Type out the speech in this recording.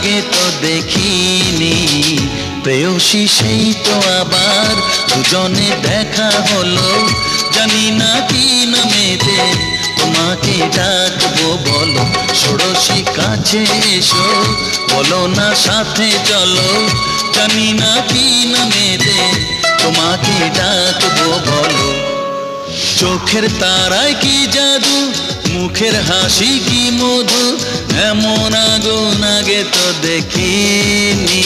আগে তো দেখিনি প্রেয়সী, সেই তো আবার দুজনে দেখা হলো। জানি না কি নামেতে তোমাকে ডাকবো, বলো ষোড়শী কাছে এসো, বলো না সাথে চলো। জানি না কি নামেতে তোমাকে ডাকবো, বলো। চোখের তারায় কি জাদু, মুখের হাসি কি মধু, এমন আগুন আগে তো দেখিনি।